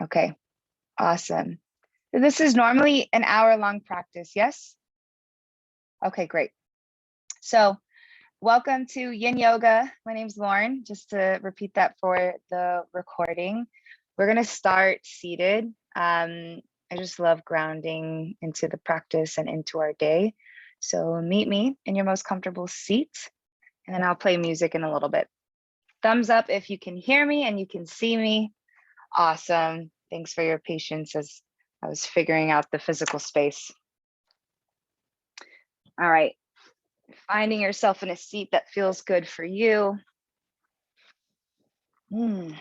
Okay, awesome. This is normally an hour-long practice, yes? Okay, great. So welcome to Yin Yoga. My name's Lauren, just to repeat that for the recording. We're gonna start seated. I just love grounding into the practice and into our day. So meet me in your most comfortable seat, and then I'll play music in a little bit. Thumbs up if you can hear me and you can see me. Awesome. Thanks for your patience as I was figuring out the physical space. All right. Finding yourself in a seat that feels good for you. Rooting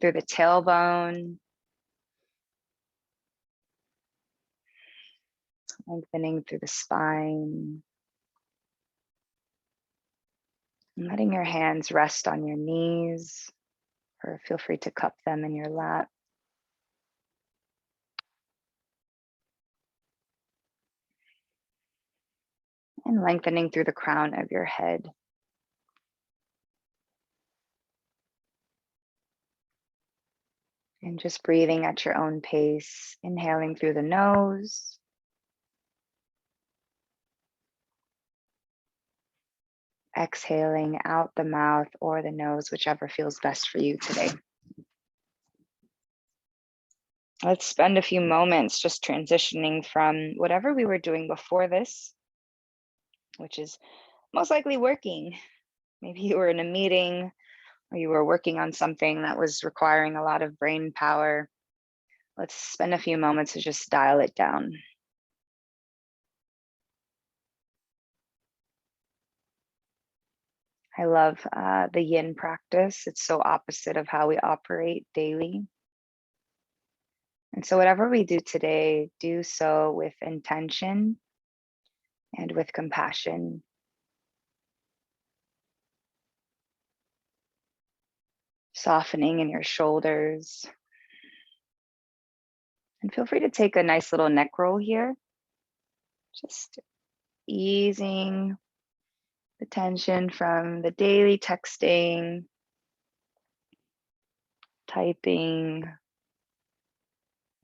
through the tailbone. Lengthening through the spine. And letting your hands rest on your knees, or feel free to cup them in your lap. And lengthening through the crown of your head. And just breathing at your own pace, inhaling through the nose. Exhaling out the mouth or the nose, whichever feels best for you today. Let's spend a few moments just transitioning from whatever we were doing before this, which is most likely working. Maybe you were in a meeting or you were working on something that was requiring a lot of brain power. Let's spend a few moments to just dial it down. I love the yin practice. It's so opposite of how we operate daily. And so whatever we do today, do so with intention and with compassion. Softening in your shoulders. And feel free to take a nice little neck roll here. Just easing the tension from the daily texting, typing,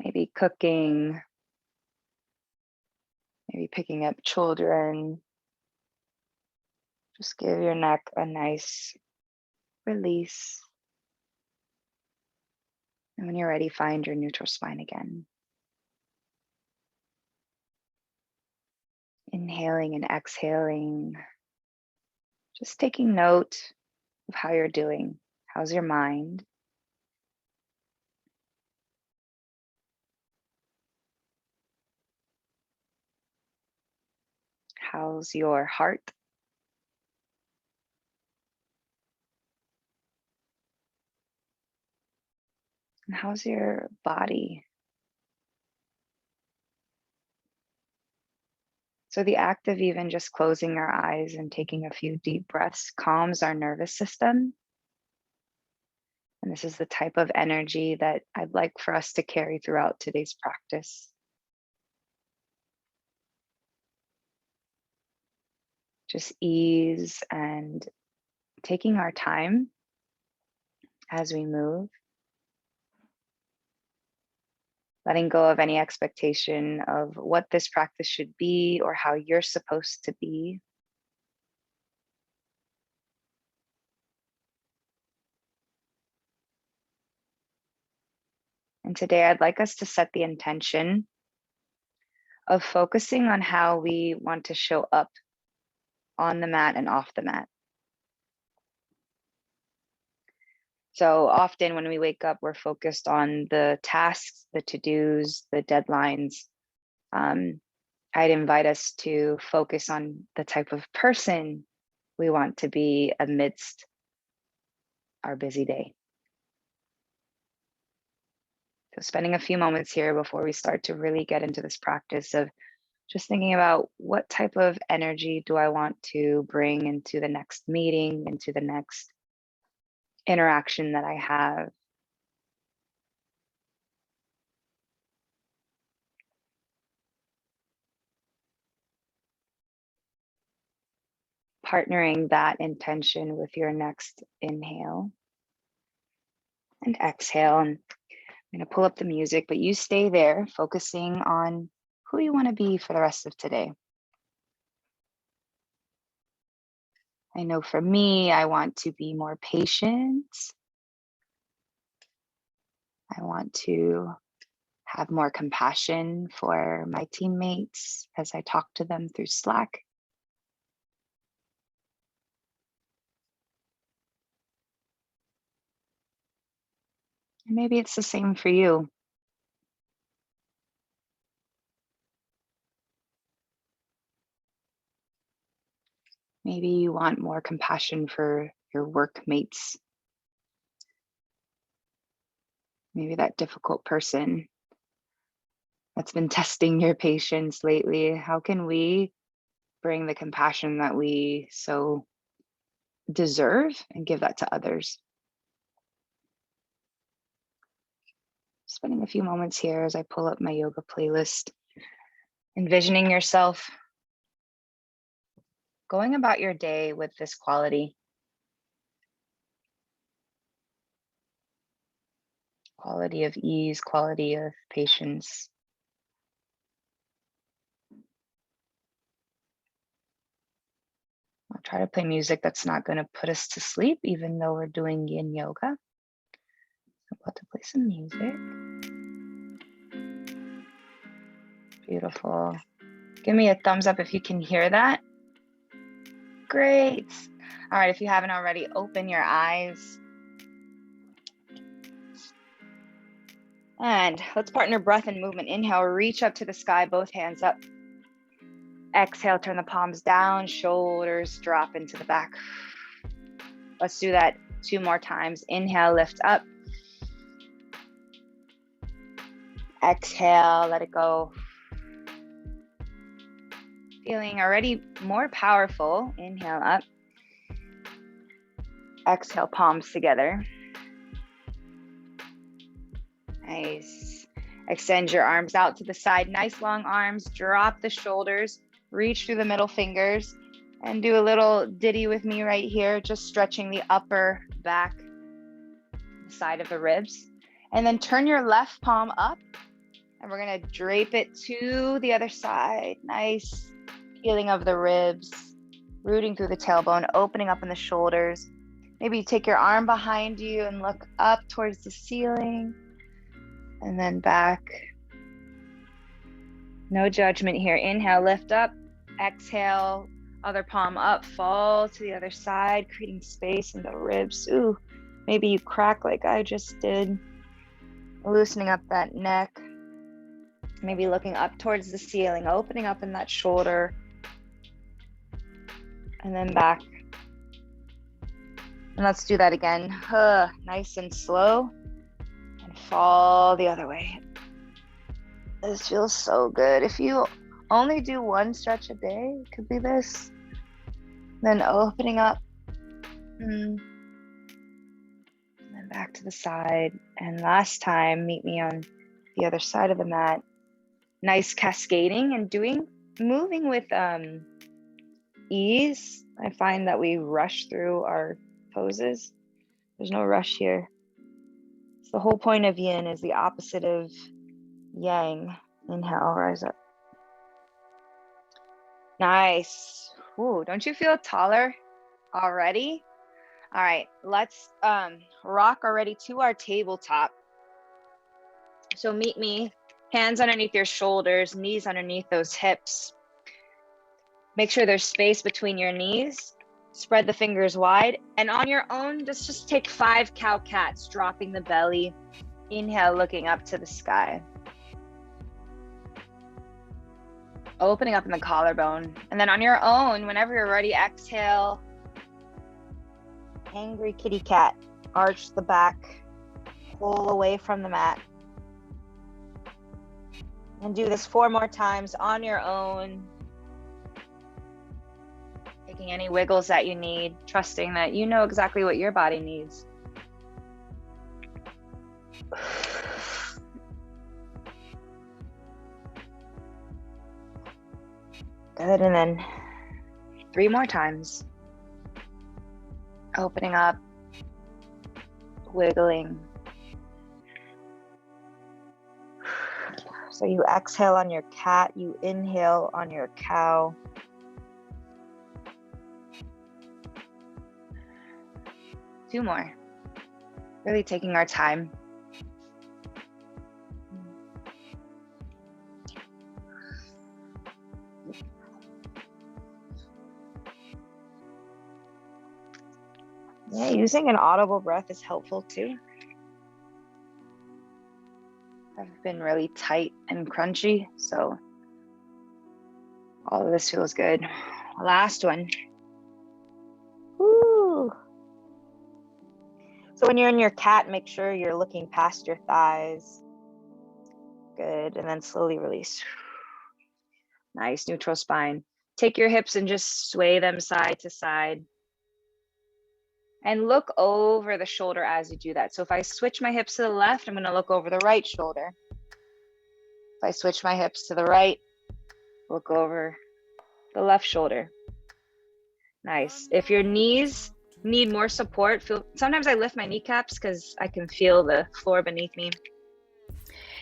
maybe cooking, maybe picking up children. Just give your neck a nice release. And when you're ready, find your neutral spine again. Inhaling and exhaling. Just taking note of how you're doing. How's your mind? How's your heart? And how's your body? So the act of even just closing our eyes and taking a few deep breaths calms our nervous system. And this is the type of energy that I'd like for us to carry throughout today's practice. Just ease and taking our time as we move. Letting go of any expectation of what this practice should be or how you're supposed to be. And today I'd like us to set the intention of focusing on how we want to show up on the mat and off the mat. So often when we wake up, we're focused on the tasks, the to-dos, the deadlines. I'd invite us to focus on the type of person we want to be amidst our busy day. So spending a few moments here before we start to really get into this practice of just thinking about what type of energy do I want to bring into the next meeting, into the next interaction that I have. Partnering that intention with your next inhale. And exhale. And I'm going to pull up the music, but you stay there, focusing on who you want to be for the rest of today. I know for me, I want to be more patient. I want to have more compassion for my teammates as I talk to them through Slack. And maybe it's the same for you. Maybe you want more compassion for your workmates. Maybe that difficult person that's been testing your patience lately. How can we bring the compassion that we so deserve and give that to others? Spending a few moments here as I pull up my yoga playlist, envisioning yourself going about your day with this quality of ease, quality of patience. I'll try to play music that's not going to put us to sleep, even though we're doing Yin Yoga. I'm about to play some music. Beautiful. Give me a thumbs up if you can hear that. Great. All right, if you haven't already, open your eyes. And let's partner breath and movement. Inhale, reach up to the sky, both hands up. Exhale, turn the palms down, shoulders drop into the back. Let's do that 2 more times. Inhale, lift up. Exhale, let it go. Feeling already more powerful. Inhale up. Exhale, palms together. Nice. Extend your arms out to the side. Nice long arms. Drop the shoulders. Reach through the middle fingers. And do a little ditty with me right here. Just stretching the upper back, side of the ribs. And then turn your left palm up. And we're going to drape it to the other side. Nice feeling of the ribs. Rooting through the tailbone. Opening up in the shoulders. Maybe you take your arm behind you and look up towards the ceiling. And then back. No judgment here. Inhale, lift up. Exhale, other palm up. Fall to the other side, creating space in the ribs. Ooh, maybe you crack like I just did. Loosening up that neck. Maybe looking up towards the ceiling, opening up in that shoulder. And then back. And let's do that again. Nice and slow. And fall the other way. This feels so good. If you only do 1 stretch a day, it could be this. Then opening up. And then back to the side. And last time, meet me on the other side of the mat. Nice cascading and moving with ease. I find that we rush through our poses. There's no rush here. So the whole point of yin is the opposite of yang. Inhale, rise up. Nice. Ooh, don't you feel taller already? All right, let's rock already to our tabletop. So meet me, hands underneath your shoulders, knees underneath those hips. Make sure there's space between your knees. Spread the fingers wide. And on your own, just take 5 cow cats, dropping the belly. Inhale, looking up to the sky. Opening up in the collarbone. And then on your own, whenever you're ready, exhale. Angry kitty cat. Arch the back. Pull away from the mat. And do this 4 more times on your own. Taking any wiggles that you need, trusting that you know exactly what your body needs. Good, and then 3 more times. Opening up, wiggling, So you exhale on your cat, you inhale on your cow. Two more. Really taking our time. Yeah, using an audible breath is helpful too. I've been really tight and crunchy, so all of this feels good. Last one. Woo. So when you're in your cat, make sure you're looking past your thighs. Good, and then slowly release. Nice, neutral spine. Take your hips and just sway them side to side. And look over the shoulder as you do that. So if I switch my hips to the left, I'm gonna look over the right shoulder. If I switch my hips to the right, look over the left shoulder. Nice. If your knees need more support, sometimes I lift my kneecaps because I can feel the floor beneath me.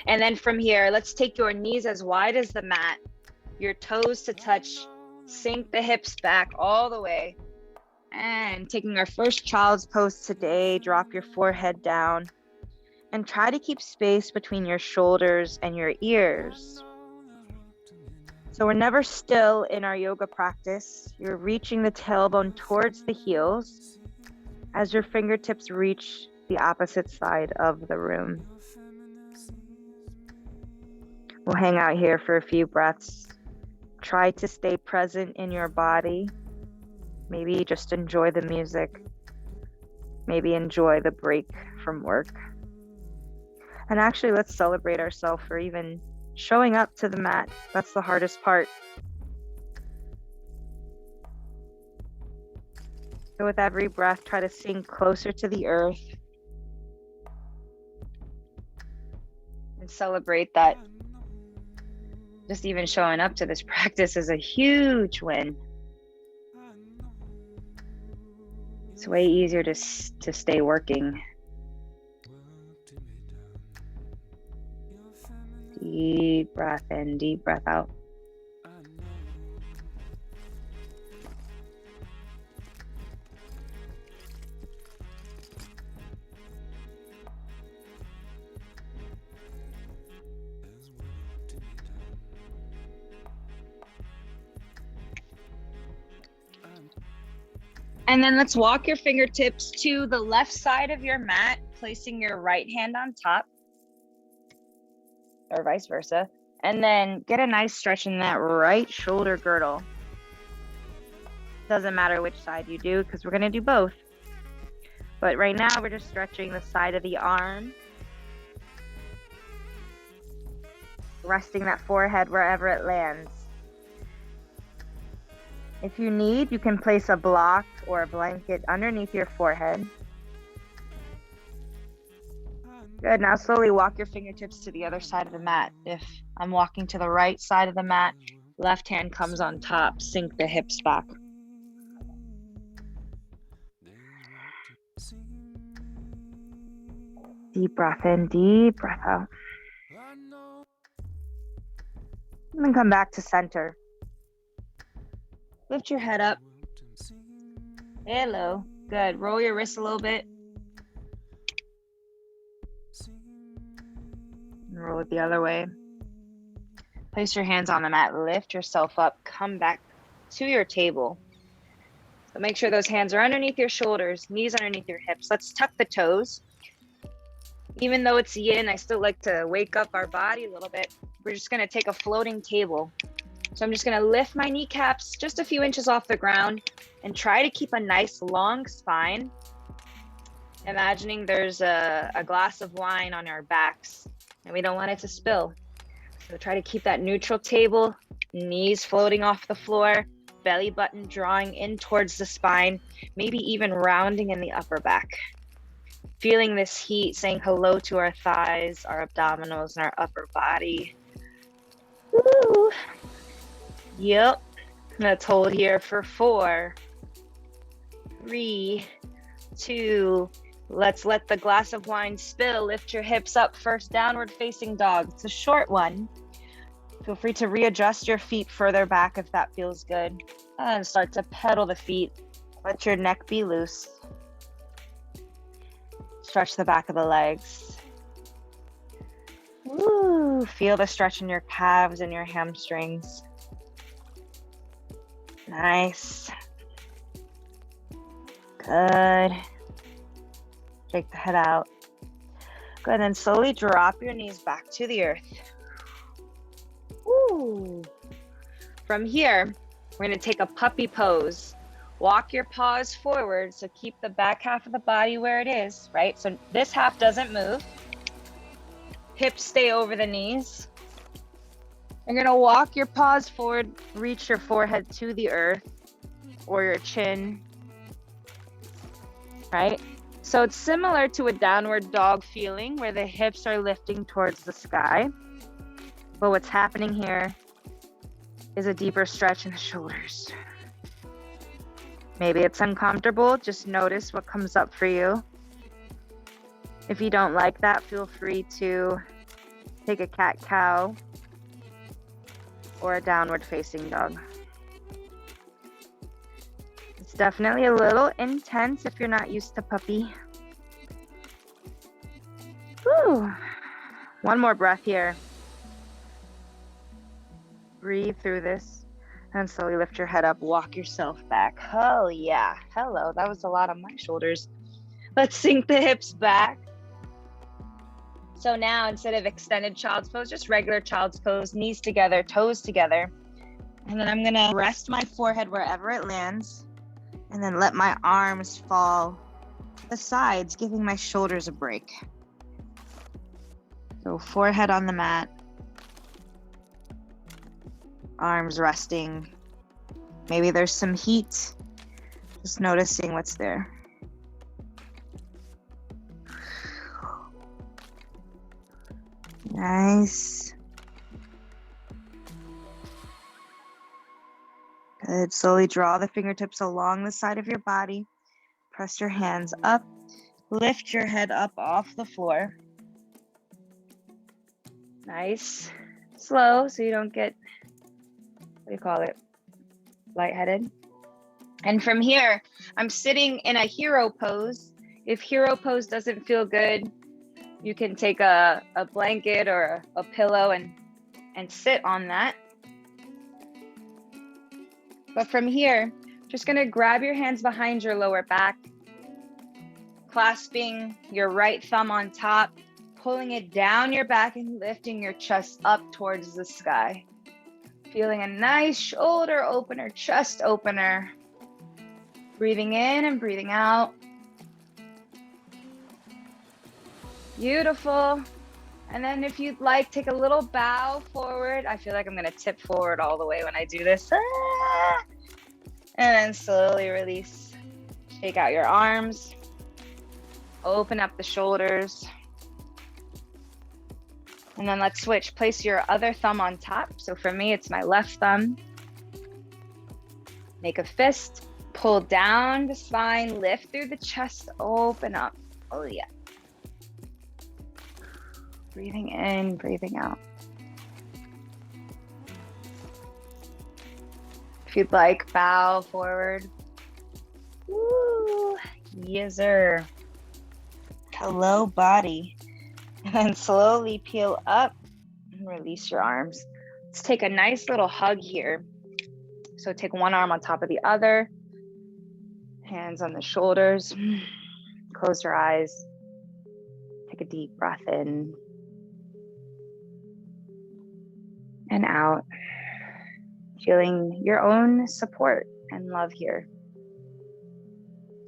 And then from here, let's take your knees as wide as the mat, your toes to touch, sink the hips back all the way. And taking our first child's pose today, drop your forehead down and try to keep space between your shoulders and your ears. So we're never still in our yoga practice. You're reaching the tailbone towards the heels as your fingertips reach the opposite side of the room. We'll hang out here for a few breaths. Try to stay present in your body. Maybe just enjoy the music. Maybe enjoy the break from work. And actually, let's celebrate ourselves for even showing up to the mat. That's the hardest part. So with every breath, try to sink closer to the earth and celebrate that just even showing up to this practice is a huge win. It's way easier to stay working. Deep breath in, deep breath out. And then let's walk your fingertips to the left side of your mat, placing your right hand on top, or vice versa. And then get a nice stretch in that right shoulder girdle. Doesn't matter which side you do, because we're going to do both. But right now, we're just stretching the side of the arm, resting that forehead wherever it lands. If you need, you can place a block or a blanket underneath your forehead. Good, now slowly walk your fingertips to the other side of the mat. If I'm walking to the right side of the mat, left hand comes on top, sink the hips back. Deep breath in, deep breath out. And then come back to center. Lift your head up. Hello. Good. Roll your wrists a little bit. And roll it the other way. Place your hands on the mat. Lift yourself up. Come back to your table. So make sure those hands are underneath your shoulders, knees underneath your hips. Let's tuck the toes. Even though it's yin, I still like to wake up our body a little bit. We're just going to take a floating table. So I'm just going to lift my kneecaps just a few inches off the ground and try to keep a nice long spine. Imagining there's a glass of wine on our backs and we don't want it to spill. So try to keep that neutral table, knees floating off the floor, belly button drawing in towards the spine, maybe even rounding in the upper back. Feeling this heat, saying hello to our thighs, our abdominals, and our upper body. Woo! Yep. Let's hold here for 4, 3, 2. Let's let the glass of wine spill. Lift your hips up. First downward facing dog. It's a short one. Feel free to readjust your feet further back if that feels good. And start to pedal the feet. Let your neck be loose. Stretch the back of the legs. Woo! Feel the stretch in your calves and your hamstrings. Nice. Good. Shake the head out. Good, and then slowly drop your knees back to the earth. Woo! From here, we're going to take a puppy pose. Walk your paws forward, so keep the back half of the body where it is, right? So this half doesn't move. Hips stay over the knees. You're going to walk your paws forward, reach your forehead to the earth or your chin, right? So it's similar to a downward dog feeling where the hips are lifting towards the sky. But what's happening here is a deeper stretch in the shoulders. Maybe it's uncomfortable. Just notice what comes up for you. If you don't like that, feel free to take a cat-cow or a downward facing dog. It's definitely a little intense if you're not used to puppy. Woo. One more breath here. Breathe through this. And slowly lift your head up, walk yourself back. Oh yeah, hello, that was a lot on my shoulders. Let's sink the hips back. So now instead of extended child's pose, just regular child's pose, knees together, toes together. And then I'm gonna rest my forehead wherever it lands. And then let my arms fall to the sides, giving my shoulders a break. So forehead on the mat. Arms resting. Maybe there's some heat. Just noticing what's there. Nice. Good. Slowly draw the fingertips along the side of your body. Press your hands up. Lift your head up off the floor. Nice. Slow so you don't get, what do you call it? Lightheaded. And from here, I'm sitting in a hero pose. If hero pose doesn't feel good, you can take a blanket or a pillow and sit on that. But from here, just gonna grab your hands behind your lower back, clasping your right thumb on top, pulling it down your back and lifting your chest up towards the sky. Feeling a nice shoulder opener, chest opener. Breathing in and breathing out. Beautiful. And then if you'd like, take a little bow forward. I feel like I'm gonna tip forward all the way when I do this. And then slowly release. Shake out your arms. Open up the shoulders. And then let's switch. Place your other thumb on top. So for me, it's my left thumb. Make a fist. Pull down the spine. Lift through the chest. Open up. Oh yeah. Breathing in, breathing out. If you'd like, bow forward. Woo, yes sir. Hello, body. And then slowly peel up and release your arms. Let's take a nice little hug here. So take one arm on top of the other. Hands on the shoulders. Close your eyes. Take a deep breath in. And out. Feeling your own support and love here.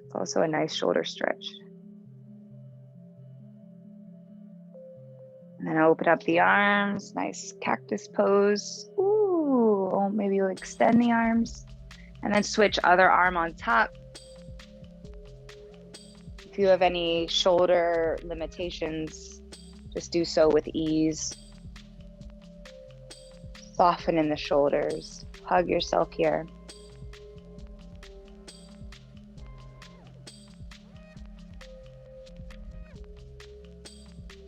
It's also a nice shoulder stretch. And then open up the arms, nice cactus pose. Ooh, maybe you'll extend the arms. And then switch other arm on top. If you have any shoulder limitations, just do so with ease. Soften in the shoulders. Hug yourself here.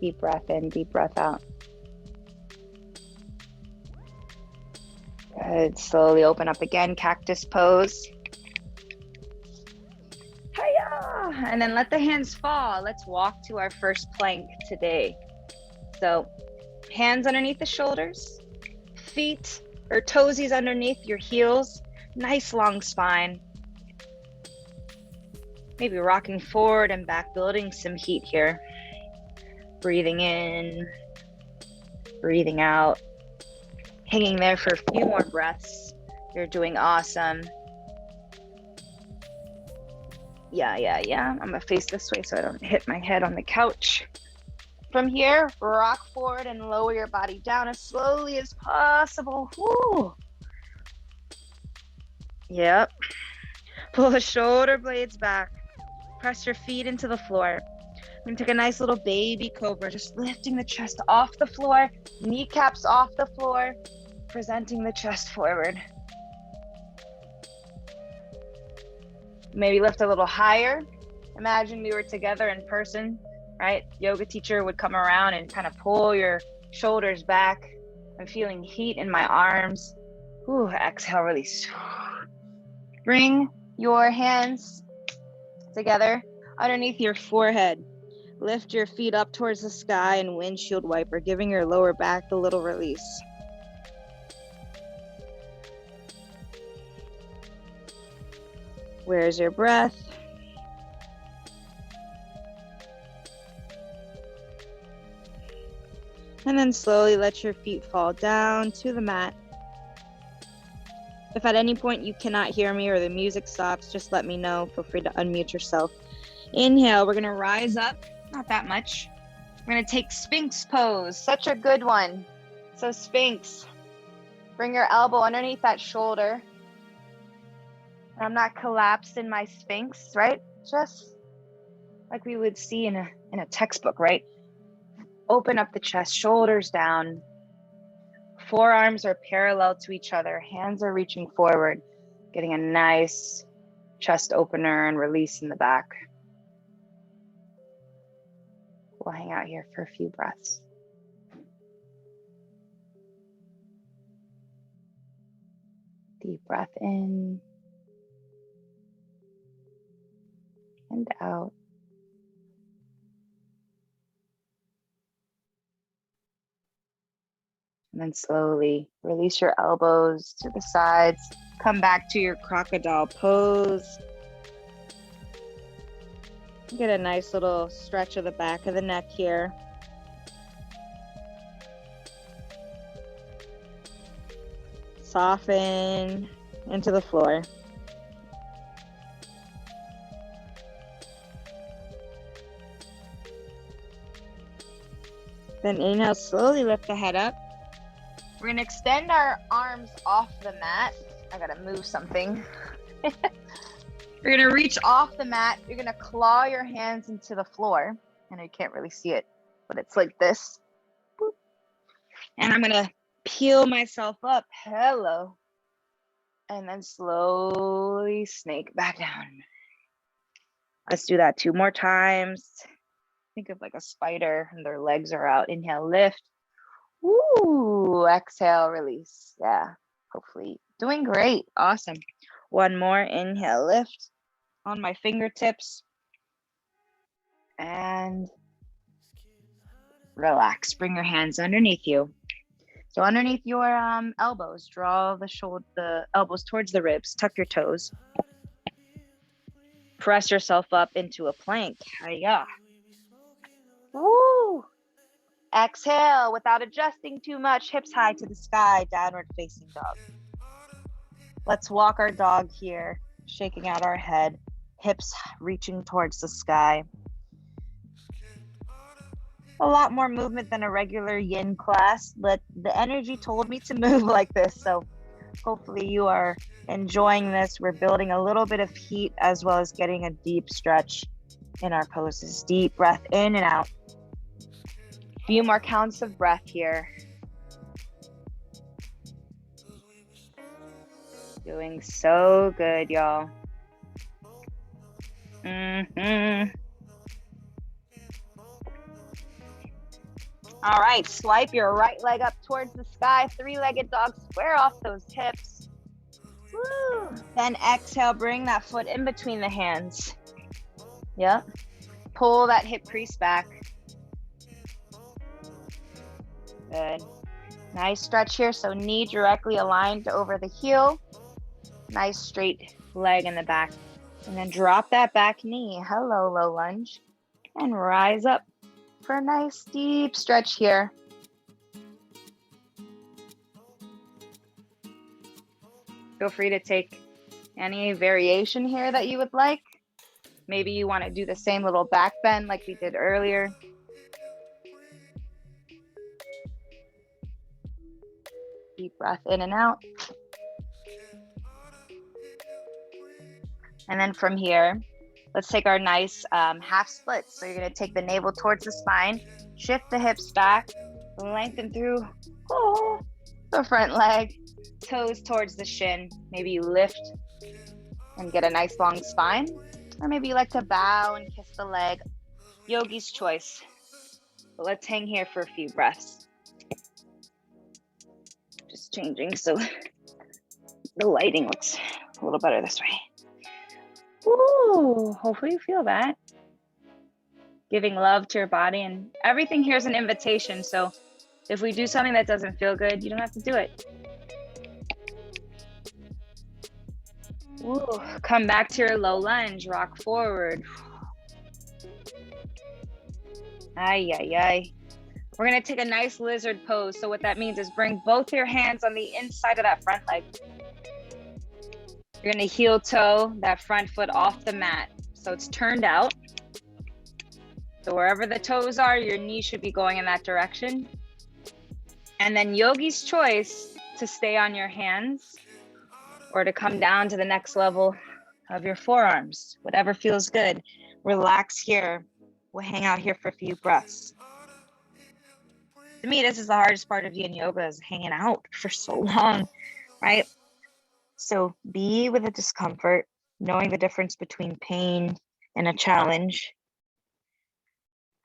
Deep breath in, deep breath out. Good. Slowly open up again, cactus pose. Hiya! And then let the hands fall. Let's walk to our first plank today. So hands underneath the shoulders, feet or toesies underneath your heels. Nice long spine. Maybe rocking forward and back, building some heat here. Breathing in, breathing out. Hanging there for a few more breaths. You're doing awesome. Yeah. I'm gonna face this way so I don't hit my head on the couch. From here, rock forward and lower your body down as slowly as possible. Woo. Yep. Pull the shoulder blades back. Press your feet into the floor. We're gonna take a nice little baby cobra, just lifting the chest off the floor, kneecaps off the floor, presenting the chest forward. Maybe lift a little higher. Imagine we were together in person, right? Yoga teacher would come around and kind of pull your shoulders back. I'm feeling heat in my arms. Ooh, exhale, release. Bring your hands together underneath your forehead. Lift your feet up towards the sky and windshield wiper, giving your lower back a little release. Where's your breath? And then slowly let your feet fall down to the mat. If at any point you cannot hear me or the music stops, just let me know. Feel free to unmute yourself. Inhale, we're gonna rise up, not that much. We're gonna take Sphinx pose, such a good one. So Sphinx, bring your elbow underneath that shoulder. And I'm not collapsed in my Sphinx, right? Just like we would see in a textbook, right? Open up the chest, shoulders down. Forearms are parallel to each other. Hands are reaching forward, getting a nice chest opener and release in the back. We'll hang out here for a few breaths. Deep breath in and out. And then slowly release your elbows to the sides. Come back to your crocodile pose. Get a nice little stretch of the back of the neck here. Soften into the floor. Then inhale, slowly lift the head up. We're gonna extend our arms off the mat. I gotta move something. You're gonna reach off the mat. You're gonna claw your hands into the floor. I know you can't really see it, but it's like this. Boop. And I'm gonna peel myself up. Hello. And then slowly snake back down. Let's do that 2 more times. Think of like a spider and their legs are out. Inhale, lift. Woo, exhale, release. Yeah, hopefully doing great. Awesome. 1 more, inhale, lift on my fingertips and relax. Bring your hands underneath you. So underneath your elbows, draw the elbows towards the ribs, tuck your toes. Press yourself up into a plank. Hiya. Woo. Exhale without adjusting too much, hips high to the sky, downward facing dog. Let's walk our dog here, shaking out our head, hips reaching towards the sky. A lot more movement than a regular yin class, but the energy told me to move like this, so hopefully you are enjoying this. We're building a little bit of heat as well as getting a deep stretch in our poses. Deep breath in and out. Few more counts of breath here. Doing so good, y'all. All right, swipe your right leg up towards the sky, three-legged dog, square off those hips. Woo. Then exhale, bring that foot in between the hands. Yep. Pull that hip crease back. Good. Nice stretch here, so knee directly aligned over the heel. Nice straight leg in the back. And then drop that back knee. Hello, low lunge. And rise up for a nice deep stretch here. Feel free to take any variation here that you would like. Maybe you want to do the same little back bend like we did earlier. Deep breath in and out. And then from here, let's take our nice half splits. So you're going to take the navel towards the spine, shift the hips back, lengthen through the front leg, toes towards the shin. Maybe you lift and get a nice long spine, or maybe you like to bow and kiss the leg. Yogi's choice. But let's hang here for a few breaths. Just changing so the lighting looks a little better this way. Ooh, hopefully you feel that. Giving love to your body, and everything here is an invitation. So if we do something that doesn't feel good, you don't have to do it. Ooh, come back to your low lunge, rock forward. Ay, ay, ay. We're gonna take a nice lizard pose. So what that means is bring both your hands on the inside of that front leg. You're gonna heel toe that front foot off the mat. So it's turned out. So wherever the toes are, your knee should be going in that direction. And then yogi's choice to stay on your hands or to come down to the next level of your forearms, whatever feels good. Relax here. We'll hang out here for a few breaths. To me, this is the hardest part of Yin Yoga, is hanging out for so long, right? So be with the discomfort, knowing the difference between pain and a challenge.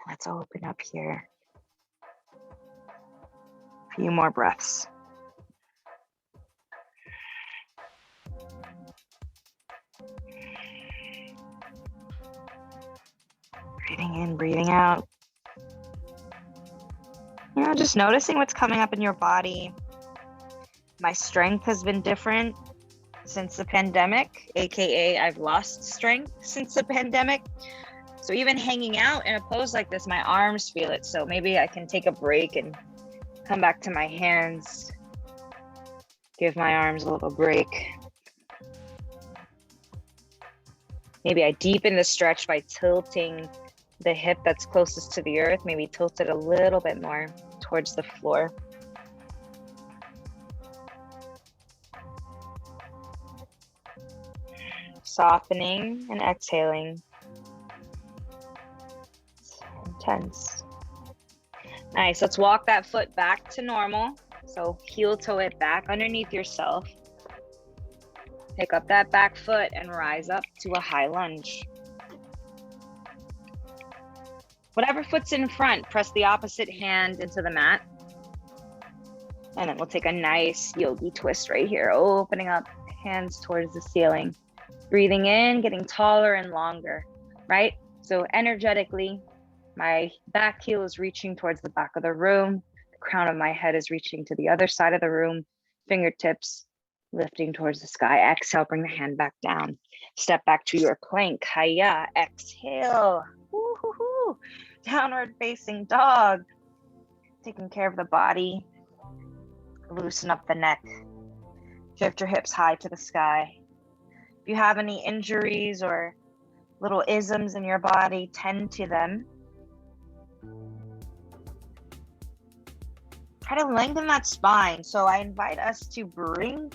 Let's open up here. A few more breaths. Breathing in, breathing out. You know, just noticing what's coming up in your body. My strength has been different since the pandemic, AKA I've lost strength since the pandemic. So even hanging out in a pose like this, my arms feel it. So maybe I can take a break and come back to my hands. Give my arms a little break. Maybe I deepen the stretch by tilting the hip that's closest to the earth. Maybe tilt it a little bit more towards the floor. Softening and exhaling. Intense. Nice. Let's walk that foot back to normal. So heel toe it back underneath yourself. Pick up that back foot and rise up to a high lunge. Whatever foot's in front, press the opposite hand into the mat. And then we'll take a nice yogi twist right here, opening up, hands towards the ceiling. Breathing in, getting taller and longer, right? So energetically, my back heel is reaching towards the back of the room. The crown of my head is reaching to the other side of the room. Fingertips lifting towards the sky. Exhale, bring the hand back down. Step back to your plank. Hiya. Exhale. Woo-hoo-hoo. Downward facing dog. Taking care of the body. Loosen up the neck. Drift your hips high to the sky. If you have any injuries or little isms in your body, tend to them. Try to lengthen that spine. So I invite us to bring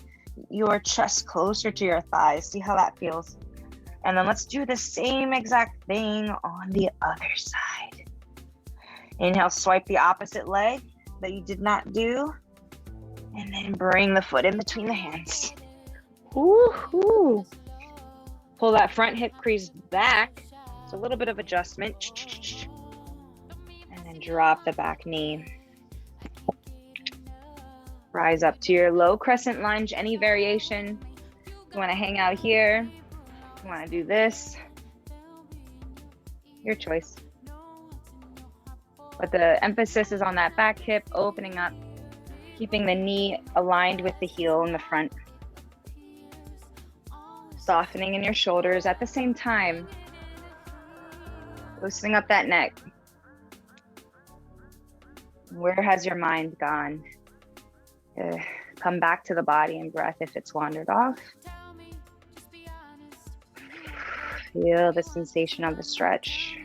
your chest closer to your thighs. See how that feels. And then let's do the same exact thing on the other side. Inhale, swipe the opposite leg that you did not do. And then bring the foot in between the hands. Woo-hoo. Pull that front hip crease back. It's a little bit of adjustment. And then And drop the back knee. Rise up to your low crescent lunge, any variation. You want to hang out here, you want to do this, your choice. But the emphasis is on that back hip, opening up, keeping the knee aligned with the heel in the front. Softening in your shoulders at the same time. Loosening up that neck. Where has your mind gone? Come back to the body and breath if it's wandered off. Feel the sensation of the stretch.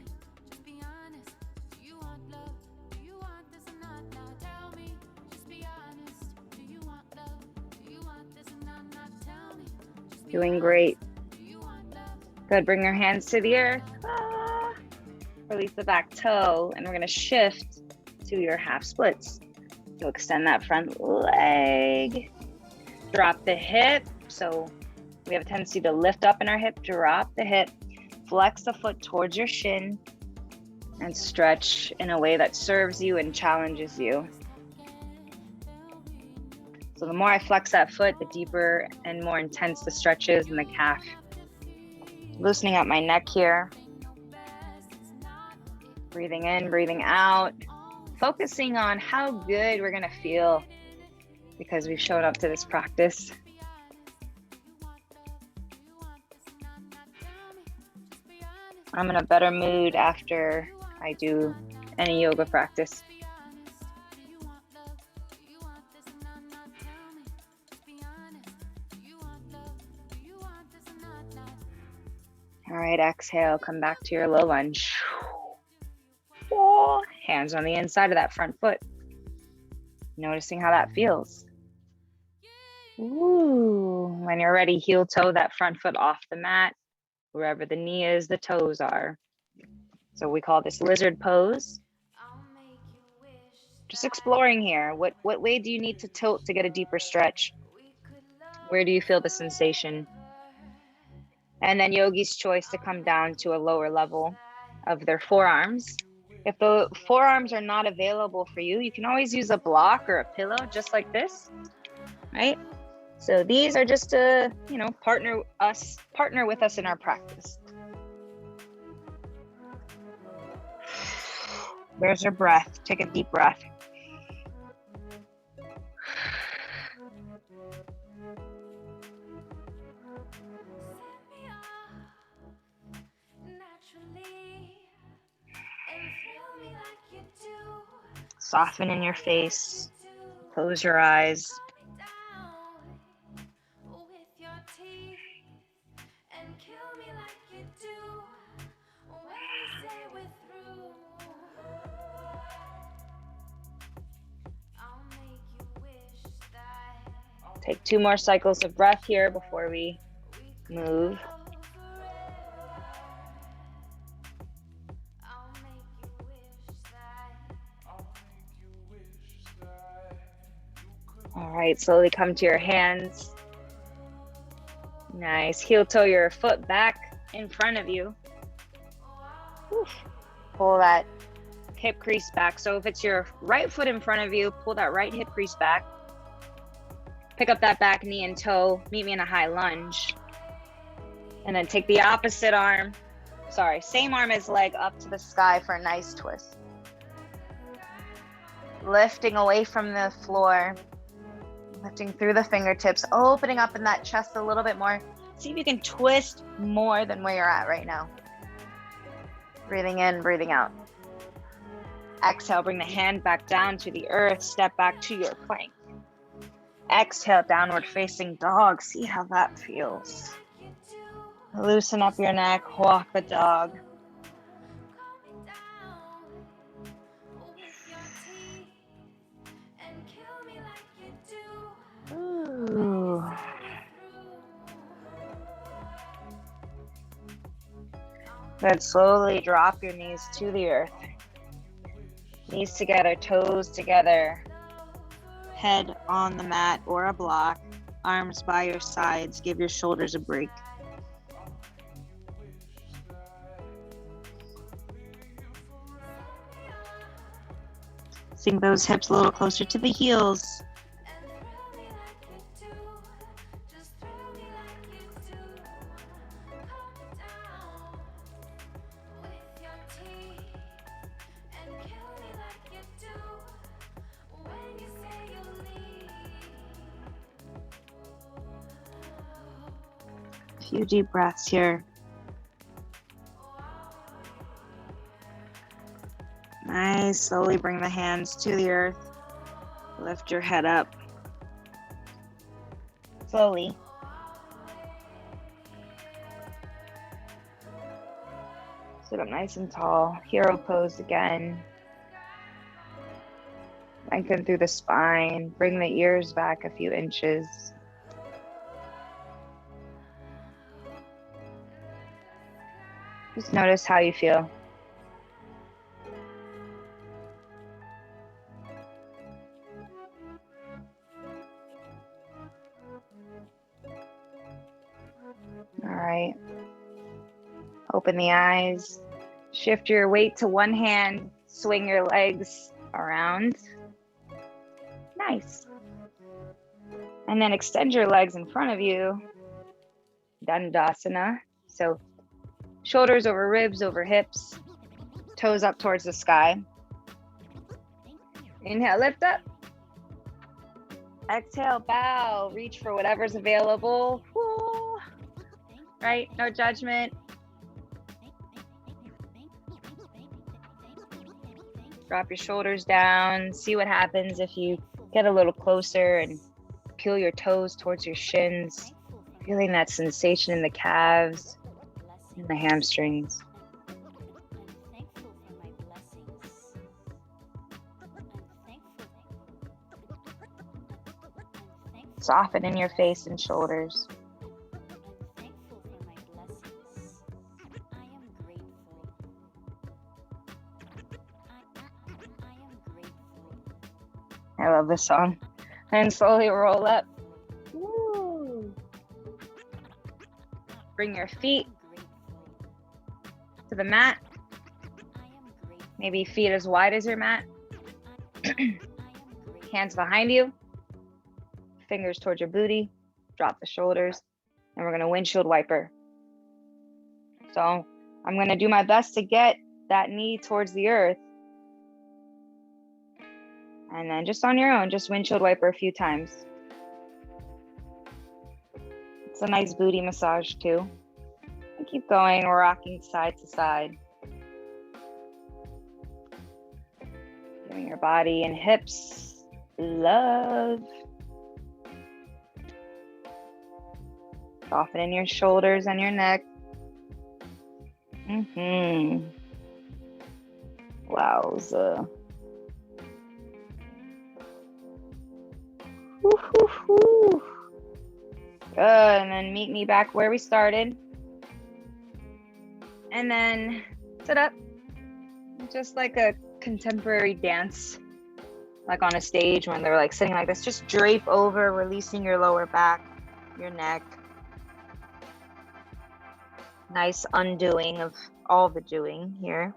Doing great. Good, bring your hands to the earth. Release the back toe, and we're gonna shift to your half splits. So extend that front leg. Drop the hip. So we have a tendency to lift up in our hip, drop the hip, flex the foot towards your shin, and stretch in a way that serves you and challenges you. So the more I flex that foot, the deeper and more intense the stretch is in the calf. Loosening up my neck here. Breathing in, breathing out. Focusing on how good we're gonna feel because we've shown up to this practice. I'm in a better mood after I do any yoga practice. All right, exhale, come back to your low lunge. Hands on the inside of that front foot. Noticing how that feels. Ooh. When you're ready, heel toe that front foot off the mat. Wherever the knee is, the toes are. So we call this lizard pose. Just exploring here. What way do you need to tilt to get a deeper stretch? Where do you feel the sensation? And then yogi's choice to come down to a lower level of their forearms. If the forearms are not available for you, you can always use a block or a pillow, just like this, right? So these are just to, partner with us in our practice. There's your breath. Take a deep breath. Soften in your face. Close your eyes. Take 2 more cycles of breath here before we move. All right, slowly come to your hands. Nice. Heel toe your foot back in front of you. Whew. Pull that hip crease back. So if it's your right foot in front of you, pull that right hip crease back. Pick up that back knee and toe. Meet me in a high lunge. And then take the opposite arm. Same arm as leg up to the sky for a nice twist. Lifting away from the floor. Lifting through the fingertips, opening up in that chest a little bit more. See if you can twist more than where you're at right now. Breathing in, breathing out. Exhale, bring the hand back down to the earth. Step back to your plank. Exhale, downward facing dog. See how that feels. Loosen up your neck, walk the dog. Ooh. Good, slowly drop your knees to the earth. Knees together, toes together. Head on the mat or a block. Arms by your sides. Give your shoulders a break. Sink those hips a little closer to the heels. A few deep breaths here. Nice. Slowly bring the hands to the earth. Lift your head up. Slowly. Sit up nice and tall. Hero pose again. Lengthen through the spine. Bring the ears back a few inches. Just notice how you feel. All right. Open the eyes. Shift your weight to one hand. Swing your legs around. Nice. And then extend your legs in front of you. Dandasana. So shoulders over ribs, over hips. Toes up towards the sky. Inhale, lift up. Exhale, bow. Reach for whatever's available. Woo. Right? No judgment. Drop your shoulders down. See what happens if you get a little closer and peel your toes towards your shins. Feeling that sensation in the calves and the hamstrings. Soften in your face and shoulders. I love this song. And slowly roll up. Woo. Bring your feet to the mat. Maybe feet as wide as your mat. Hands behind you. Fingers towards your booty. Drop the shoulders. And we're going to windshield wiper. So I'm going to do my best to get that knee towards the earth. And then just on your own, just windshield wiper a few times. It's a nice booty massage too. And keep going, rocking side to side. Giving your body and hips love. Softening your shoulders and your neck. Wowza. Woo. Good, and then meet me back where we started. And then sit up, just like a contemporary dance, like on a stage when they're like sitting like this. Just drape over, releasing your lower back, your neck. Nice undoing of all the doing here.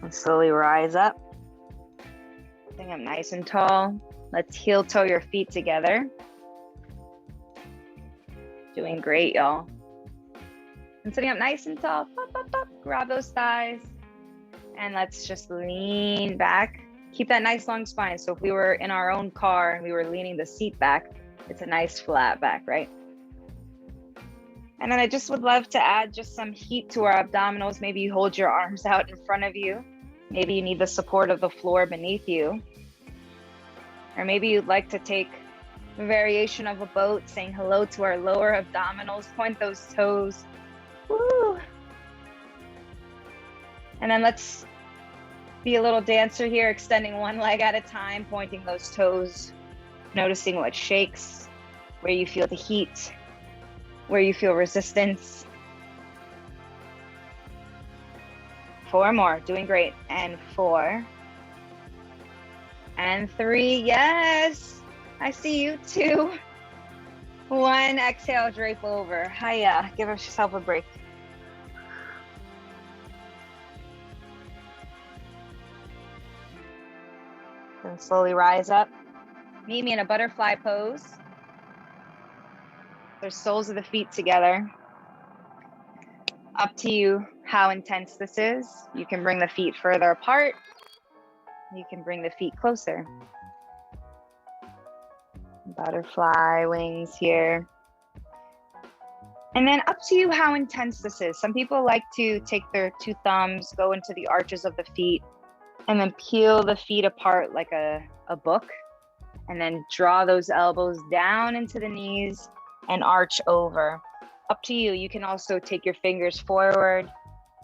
And slowly rise up. Sitting up nice and tall. Let's heel toe your feet together. Doing great, y'all. And sitting up nice and tall. Pop, pop, pop. Grab those thighs. And let's just lean back. Keep that nice long spine. So if we were in our own car and we were leaning the seat back, it's a nice flat back, right? And then I just would love to add just some heat to our abdominals. Maybe you hold your arms out in front of you. Maybe you need the support of the floor beneath you. Or maybe you'd like to take a variation of a boat, saying hello to our lower abdominals. Point those toes. Woo! And then let's be a little dancer here, extending one leg at a time, pointing those toes, noticing what shakes, where you feel the heat, where you feel resistance. 4 more, doing great. And 4. And 3, yes. I see you. 2, 1. Exhale, drape over. Hiya. Give yourself a break. Then slowly rise up. Meet me in a butterfly pose. There's soles of the feet together. Up to you how intense this is. You can bring the feet further apart. You can bring the feet closer. Butterfly wings here. And then up to you how intense this is. Some people like to take their 2 thumbs, go into the arches of the feet, and then peel the feet apart like a book. And then draw those elbows down into the knees and arch over. Up to you. You can also take your fingers forward.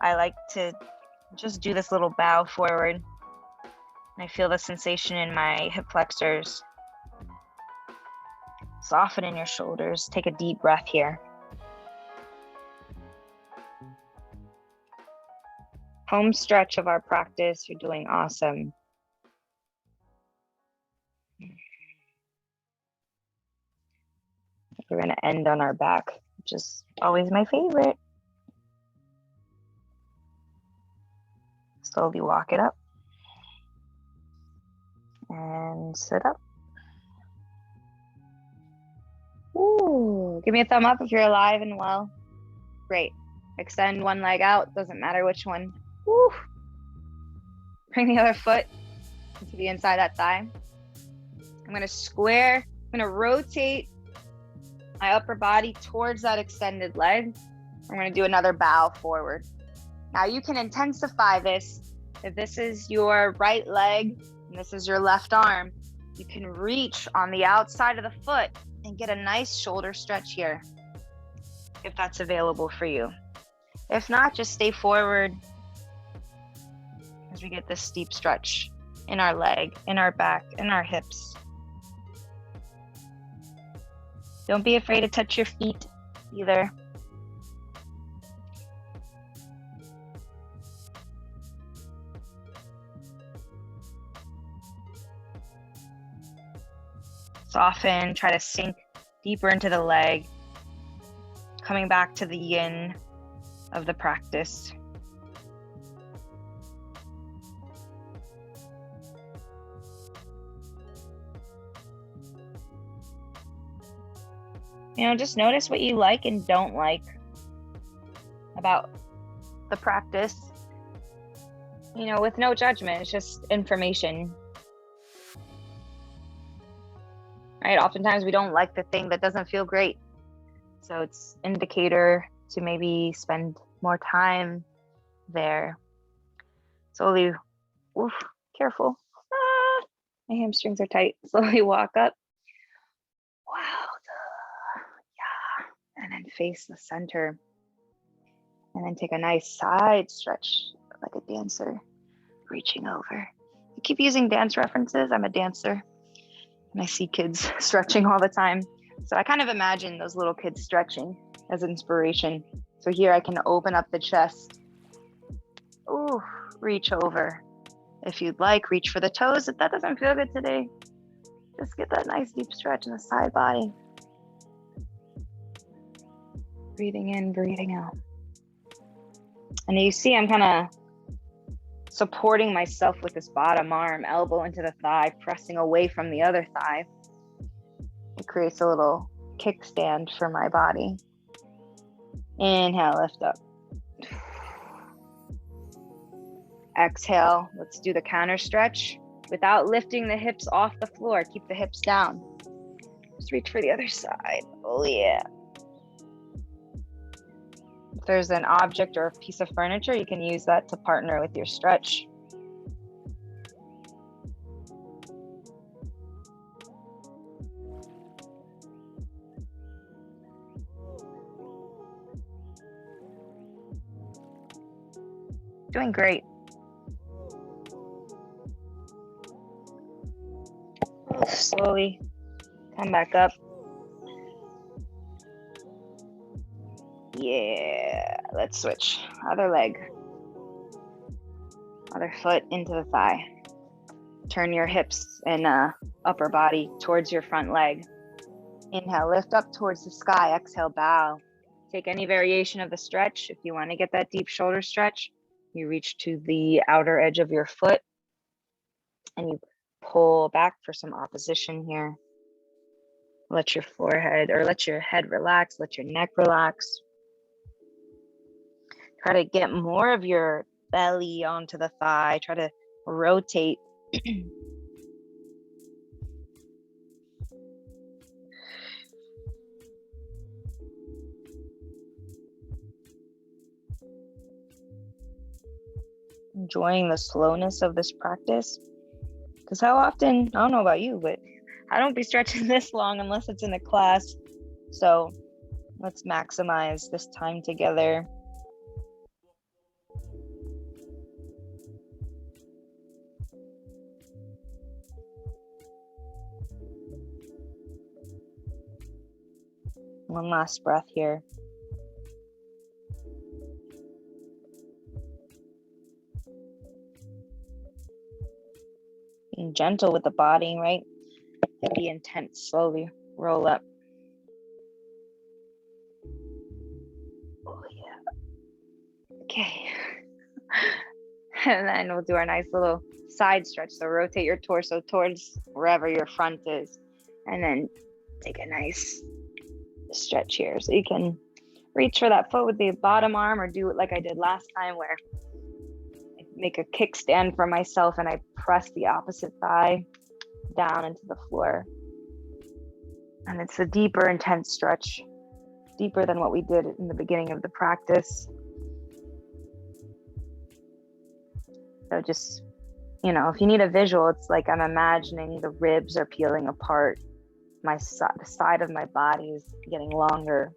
I like to just do this little bow forward. And I feel the sensation in my hip flexors. Soften in your shoulders. Take a deep breath here. Home stretch of our practice. You're doing awesome. We're going to end on our back, which is always my favorite. Slowly walk it up. And sit up. Ooh, give me a thumb up if you're alive and well. Great. Extend one leg out, doesn't matter which one. Woo. Bring the other foot to the inside of that thigh. I'm going to square, I'm going to rotate my upper body towards that extended leg. I'm going to do another bow forward. Now you can intensify this. If this is your right leg and this is your left arm, you can reach on the outside of the foot and get a nice shoulder stretch here, if that's available for you. If not, just stay forward as we get this steep stretch in our leg, in our back, in our hips. Don't be afraid to touch your feet either. Soften, try to sink deeper into the leg, coming back to the yin of the practice. Just notice what you like and don't like about the practice. With no judgment, it's just information. Right? Oftentimes we don't like the thing that doesn't feel great. So it's an indicator to maybe spend more time there. Slowly, careful. My hamstrings are tight. Slowly walk up. Wow. Yeah. And then face the center. And then take a nice side stretch like a dancer, reaching over. You keep using dance references. I'm a dancer. And I see kids stretching all the time. So I kind of imagine those little kids stretching as inspiration. So here I can open up the chest. Ooh, reach over. If you'd like, reach for the toes. If that doesn't feel good today, just get that nice deep stretch in the side body. Breathing in, breathing out. And you see I'm kind of supporting myself with this bottom arm, elbow into the thigh, pressing away from the other thigh. It creates a little kickstand for my body. Inhale, lift up. Exhale, let's do the counter stretch without lifting the hips off the floor. Keep the hips down. Just reach for the other side. Oh yeah. If there's an object or a piece of furniture, you can use that to partner with your stretch. Doing great. Slowly come back up. Yeah, let's switch. Other leg. Other foot into the thigh. Turn your hips and upper body towards your front leg. Inhale, lift up towards the sky. Exhale, bow. Take any variation of the stretch. If you want to get that deep shoulder stretch, you reach to the outer edge of your foot and you pull back for some opposition here. Let your forehead or let your head relax, let your neck relax. Try to get more of your belly onto the thigh. Try to rotate. Enjoying the slowness of this practice. Because how often, I don't know about you, but I don't be stretching this long unless it's in a class. So let's maximize this time together. One last breath here. Being gentle with the body, right? Be intense, slowly roll up. Oh yeah. Okay. And then we'll do our nice little side stretch. So rotate your torso towards wherever your front is. And then take a nice stretch here. So you can reach for that foot with the bottom arm or do it like I did last time where I make a kickstand for myself and I press the opposite thigh down into the floor. And it's a deeper, intense stretch, deeper than what we did in the beginning of the practice. So just, if you need a visual, it's like I'm imagining the ribs are peeling apart. The side of my body is getting longer.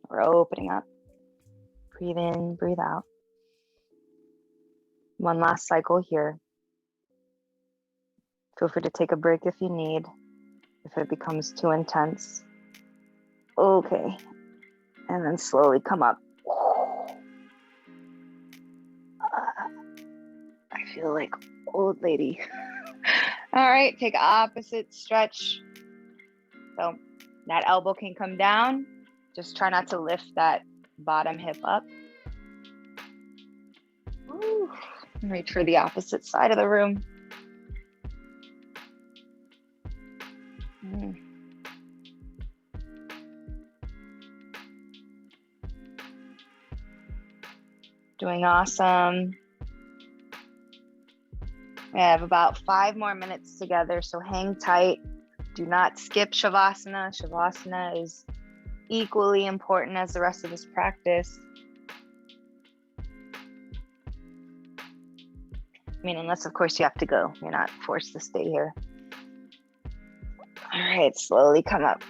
We're opening up. Breathe in, breathe out. One last cycle here. Feel free to take a break if you need, if it becomes too intense. Okay. And then slowly come up. I feel like old lady. All right, take opposite stretch. So that elbow can come down. Just try not to lift that bottom hip up. Ooh. Reach for the opposite side of the room. Doing awesome. We have about 5 more minutes together, so hang tight. Do not skip Shavasana. Shavasana is equally important as the rest of this practice. Unless of course you have to go. You're not forced to stay here. All right, slowly come up.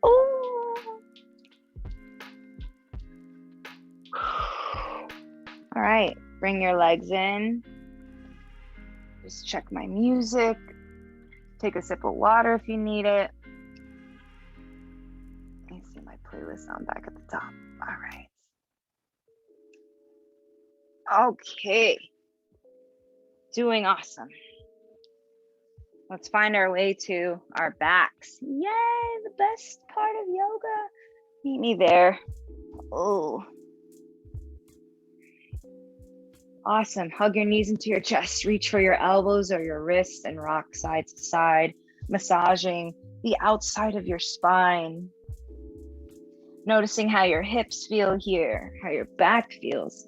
Ooh. All right, bring your legs in. Just check my music. Take a sip of water if you need it. I see my playlist on back at the top. All right. Okay. Doing awesome. Let's find our way to our backs. Yay, the best part of yoga. Meet me there. Oh. Awesome. Hug your knees into your chest. Reach for your elbows or your wrists and rock side to side, massaging the outside of your spine. Noticing how your hips feel here, how your back feels.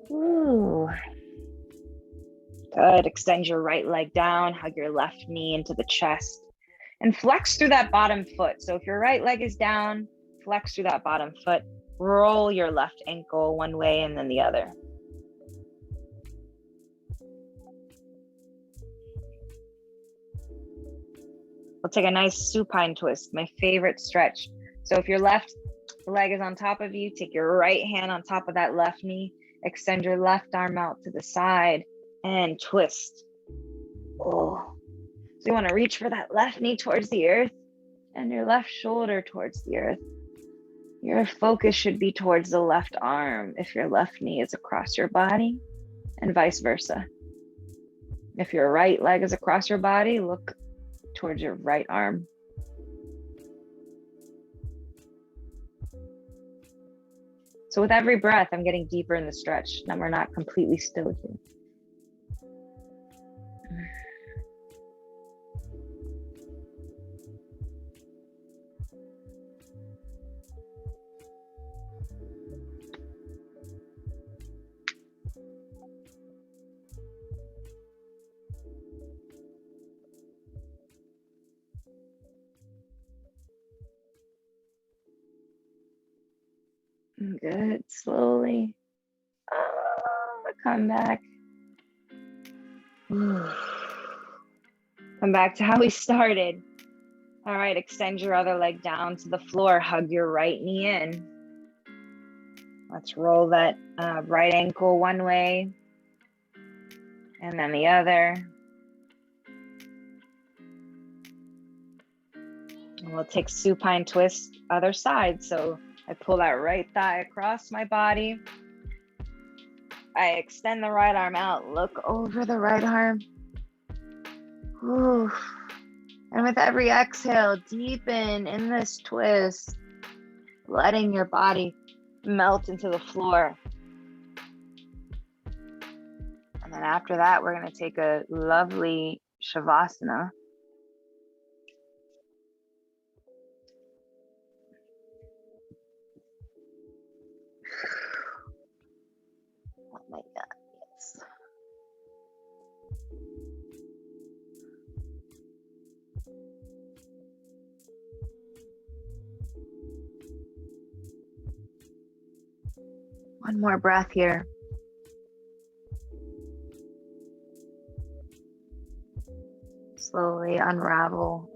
Ooh. Good. Extend your right leg down, hug your left knee into the chest, and flex through that bottom foot. So if your right leg is down, flex through that bottom foot. Roll your left ankle one way and then the other. We'll take a nice supine twist, my favorite stretch. So if your left leg is on top of you, take your right hand on top of that left knee, extend your left arm out to the side and twist. Oh. So you want to reach for that left knee towards the earth and your left shoulder towards the earth. Your focus should be towards the left arm if your left knee is across your body. and vice versa. If your right leg is across your body, look towards your right arm. So with every breath, I'm getting deeper in the stretch. Now we're not completely still here. Good, slowly. Come back. Come back to how we started. All right, extend your other leg down to the floor. Hug your right knee in. Let's roll that right ankle one way and then the other. And we'll take supine twist other side. So I pull that right thigh across my body. I extend the right arm out, look over the right arm. Ooh. And with every exhale, deepen in this twist, letting your body melt into the floor. And then after that, we're going to take a lovely Shavasana. Oh my God, yes. One more breath here. Slowly unravel.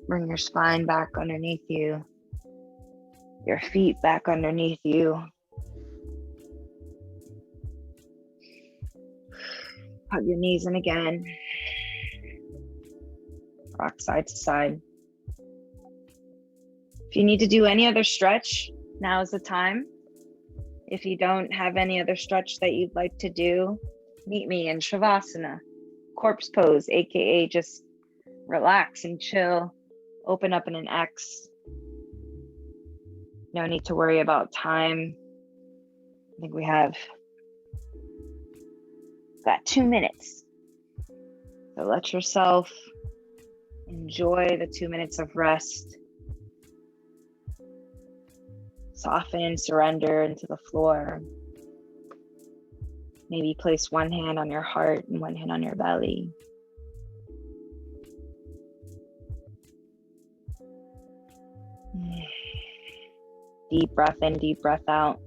Bring your spine back underneath you. Your feet back underneath you. Hug your knees in again. Rock side to side. If you need to do any other stretch, now is the time. If you don't have any other stretch that you'd like to do, meet me in Shavasana, corpse pose, aka just relax and chill, open up in an X. No need to worry about time. I think we have got 2 minutes. So let yourself enjoy the 2 minutes of rest. Soften and surrender into the floor. Maybe place one hand on your heart and one hand on your belly. Deep breath in, deep breath out.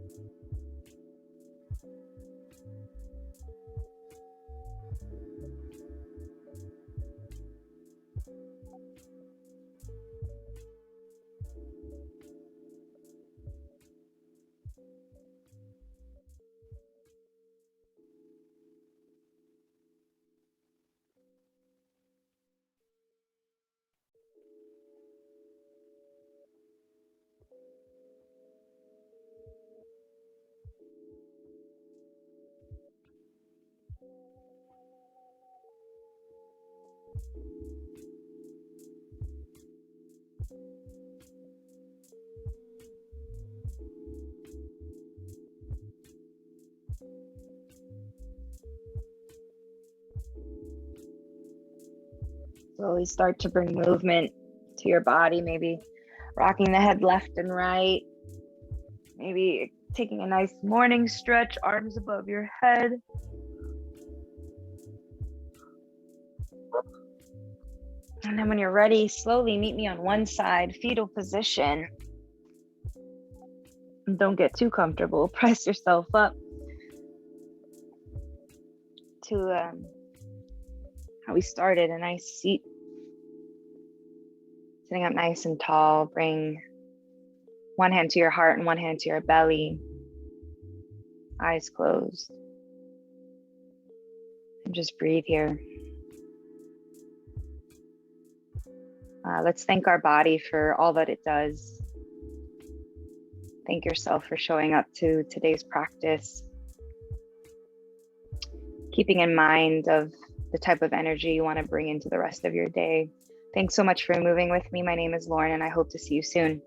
Slowly start to bring movement to your body, maybe rocking the head left and right, maybe taking a nice morning stretch, arms above your head. And then when you're ready, slowly meet me on one side, fetal position. And don't get too comfortable, press yourself up to how we started, a nice seat. Sitting up nice and tall, bring one hand to your heart and one hand to your belly. Eyes closed. And just breathe here. Let's thank our body for all that it does. Thank yourself for showing up to today's practice. keeping in mind of the type of energy you want to bring into the rest of your day. Thanks so much for moving with me. My name is Lauren, and I hope to see you soon.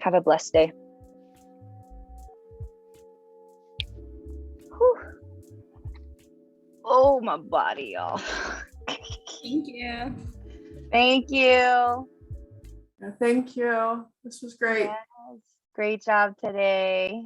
Have a blessed day. Whew. Oh, my body, y'all. Thank you. Thank you. Thank you. This was great. Yes. Great job today.